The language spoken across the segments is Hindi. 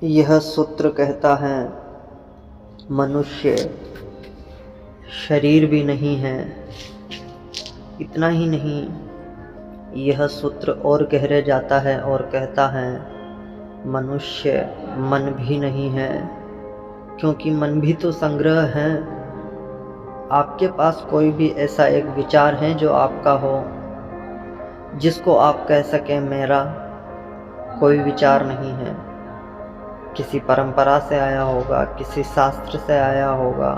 यह सूत्र कहता है, मनुष्य शरीर भी नहीं है। इतना ही नहीं, यह सूत्र और गहरे जाता है और कहता है, मनुष्य मन भी नहीं है, क्योंकि मन भी तो संग्रह है। आपके पास कोई भी ऐसा एक विचार है जो आपका हो, जिसको आप कह सकें मेरा? कोई विचार नहीं है। किसी परंपरा से आया होगा, किसी शास्त्र से आया होगा,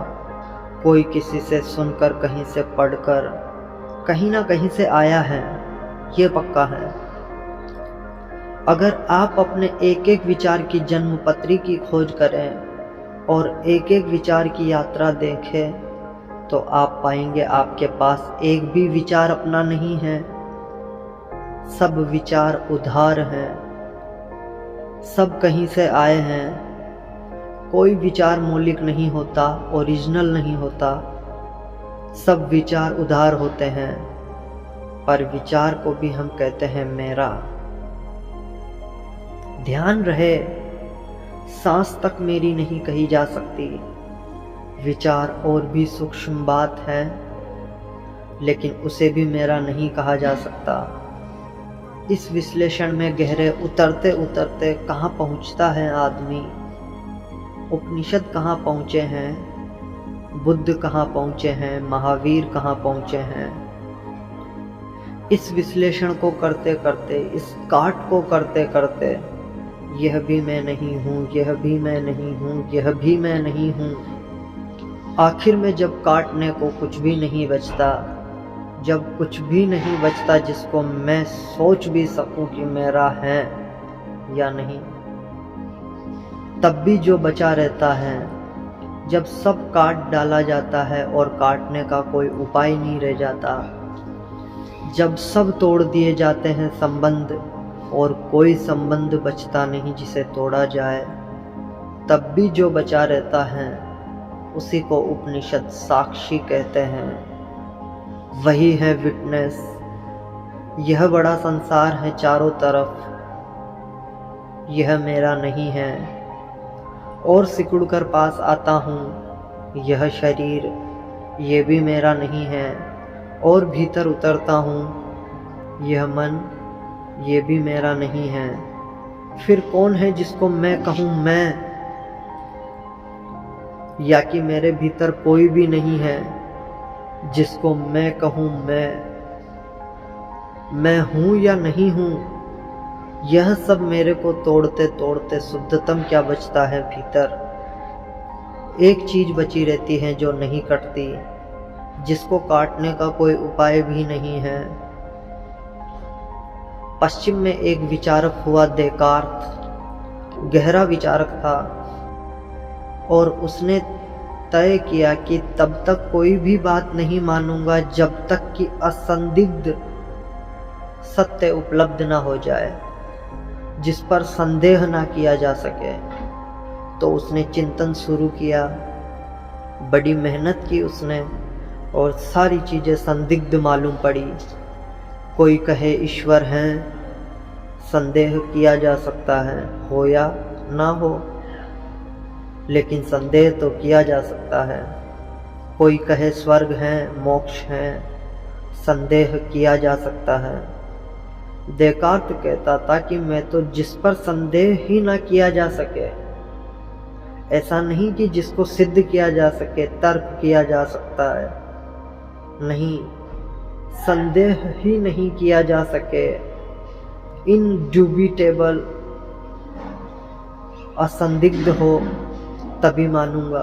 कोई किसी से सुनकर, कहीं से पढ़कर, कहीं ना कहीं से आया है, ये पक्का है। अगर आप अपने एक एक विचार की जन्मपत्री की खोज करें और एक एक विचार की यात्रा देखें, तो आप पाएंगे आपके पास एक भी विचार अपना नहीं है। सब विचार उधार हैं, सब कहीं से आए हैं। कोई विचार मौलिक नहीं होता, ओरिजिनल नहीं होता। सब विचार उधार होते हैं, पर विचार को भी हम कहते हैं मेरा। ध्यान रहे, सांस तक मेरी नहीं कही जा सकती। विचार और भी सूक्ष्म बात है, लेकिन उसे भी मेरा नहीं कहा जा सकता। इस विश्लेषण में गहरे उतरते उतरते कहाँ पहुँचता है आदमी? उपनिषद कहाँ पहुँचे हैं? बुद्ध कहाँ पहुँचे हैं? महावीर कहाँ पहुँचे हैं? इस विश्लेषण को करते करते, इस काट को करते करते, यह भी मैं नहीं हूँ, यह भी मैं नहीं हूँ, यह भी मैं नहीं हूँ। आखिर में जब काटने को कुछ भी नहीं बचता, जब कुछ भी नहीं बचता जिसको मैं सोच भी सकूं कि मेरा है या नहीं, तब भी जो बचा रहता है, जब सब काट डाला जाता है और काटने का कोई उपाय नहीं रह जाता, जब सब तोड़ दिए जाते हैं संबंध और कोई संबंध बचता नहीं जिसे तोड़ा जाए, तब भी जो बचा रहता है उसी को उपनिषद साक्षी कहते हैं। वही है विटनेस। यह बड़ा संसार है चारों तरफ, यह मेरा नहीं है। और सिकुड़कर पास आता हूँ, यह शरीर, ये भी मेरा नहीं है। और भीतर उतरता हूँ, यह मन, ये भी मेरा नहीं है। फिर कौन है जिसको मैं कहूँ मैं? या कि मेरे भीतर कोई भी नहीं है जिसको मैं कहूँ मैं हूँ या नहीं हूँ? यह सब मेरे को तोड़ते तोड़ते शुद्धतम क्या बचता है भीतर? एक चीज बची रहती है जो नहीं कटती, जिसको काटने का कोई उपाय भी नहीं है। पश्चिम में एक विचारक हुआ देकार्त, गहरा विचारक था, और उसने तय किया कि तब तक कोई भी बात नहीं मानूंगा जब तक कि असंदिग्ध सत्य उपलब्ध ना हो जाए, जिस पर संदेह ना किया जा सके। तो उसने चिंतन शुरू किया, बड़ी मेहनत की उसने, और सारी चीज़ें संदिग्ध मालूम पड़ी। कोई कहे ईश्वर हैं, संदेह किया जा सकता है, हो या ना हो, लेकिन संदेह तो किया जा सकता है। कोई कहे स्वर्ग है, मोक्ष है, संदेह किया जा सकता है। देकार्त कहता था कि मैं तो जिस पर संदेह ही ना किया जा सके, ऐसा नहीं कि जिसको सिद्ध किया जा सके, तर्क किया जा सकता है, नहीं, संदेह ही नहीं किया जा सके, इनड्यूबिटेबल, असंदिग्ध हो, तभी मानूंगा।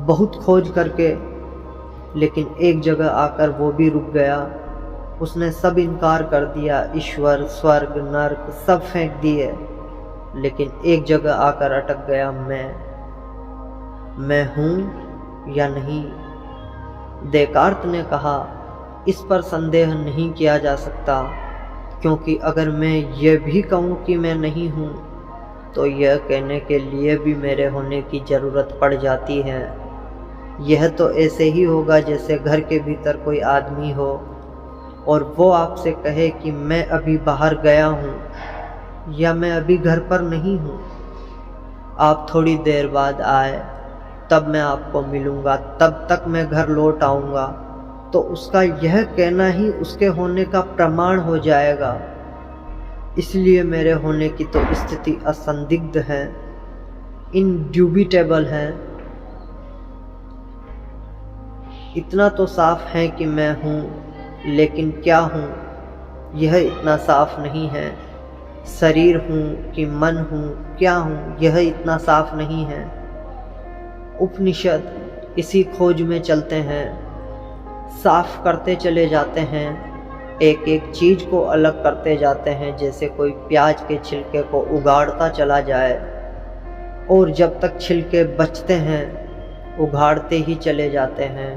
बहुत खोज करके, लेकिन एक जगह आकर वो भी रुक गया। उसने सब इनकार कर दिया, ईश्वर, स्वर्ग, नर्क सब फेंक दिए, लेकिन एक जगह आकर अटक गया, मैं हूँ या नहीं। देकार्त ने कहा, इस पर संदेह नहीं किया जा सकता, क्योंकि अगर मैं ये भी कहूँ कि मैं नहीं हूँ, तो यह कहने के लिए भी मेरे होने की ज़रूरत पड़ जाती है। यह तो ऐसे ही होगा जैसे घर के भीतर कोई आदमी हो और वो आपसे कहे कि मैं अभी बाहर गया हूँ या मैं अभी घर पर नहीं हूँ। आप थोड़ी देर बाद आए तब मैं आपको मिलूँगा, तब तक मैं घर लौट आऊँगा, तो उसका यह कहना ही उसके होने का प्रमाण हो जाएगा। इसलिए मेरे होने की तो स्थिति असंदिग्ध है, इंड्यूबिटेबल है। इतना तो साफ है कि मैं हूँ, लेकिन क्या हूँ यह इतना साफ नहीं है। शरीर हूँ कि मन हूँ, क्या हूँ यह इतना साफ नहीं है। उपनिषद इसी खोज में चलते हैं, साफ करते चले जाते हैं, एक एक चीज़ को अलग करते जाते हैं, जैसे कोई प्याज के छिलके को उगाड़ता चला जाए, और जब तक छिलके बचते हैं उगाड़ते ही चले जाते हैं।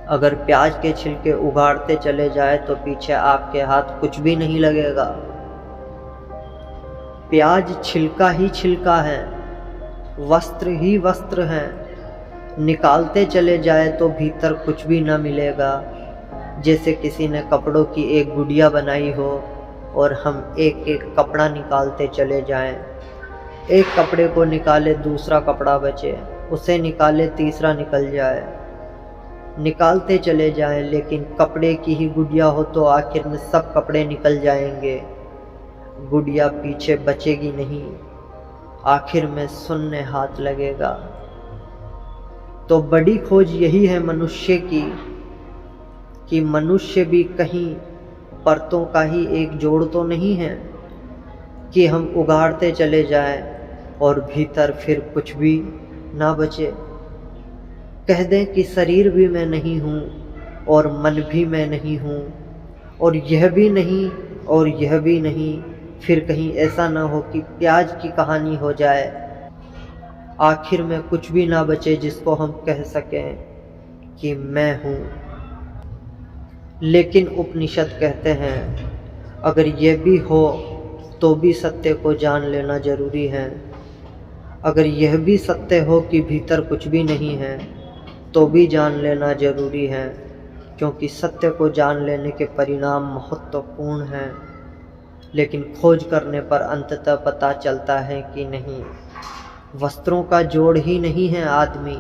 अगर प्याज के छिलके उगाड़ते चले जाए तो पीछे आपके हाथ कुछ भी नहीं लगेगा। प्याज छिलका ही छिलका है, वस्त्र ही वस्त्र हैं। निकालते चले जाए तो भीतर कुछ भी न मिलेगा। जैसे किसी ने कपड़ों की एक गुड़िया बनाई हो और हम एक एक कपड़ा निकालते चले जाएं। एक कपड़े को निकाले दूसरा कपड़ा बचे, उसे निकाले तीसरा निकल जाए, निकालते चले जाएं, लेकिन कपड़े की ही गुड़िया हो तो आखिर में सब कपड़े निकल जाएंगे, गुड़िया पीछे बचेगी नहीं, आखिर में शून्य हाथ लगेगा। तो बड़ी खोज यही है मनुष्य की कि मनुष्य भी कहीं परतों का ही एक जोड़ तो नहीं है कि हम उगाड़ते चले जाएं और भीतर फिर कुछ भी ना बचे। कह दें कि शरीर भी मैं नहीं हूँ और मन भी मैं नहीं हूँ, और यह भी नहीं और यह भी नहीं, फिर कहीं ऐसा ना हो कि प्याज की कहानी हो जाए, आखिर में कुछ भी ना बचे जिसको हम कह सकें कि मैं हूँ। लेकिन उपनिषद कहते हैं अगर यह भी हो तो भी सत्य को जान लेना जरूरी है। अगर यह भी सत्य हो कि भीतर कुछ भी नहीं है तो भी जान लेना जरूरी है, क्योंकि सत्य को जान लेने के परिणाम महत्वपूर्ण हैं। लेकिन खोज करने पर अंततः पता चलता है कि नहीं, वस्त्रों का जोड़ ही नहीं है आदमी,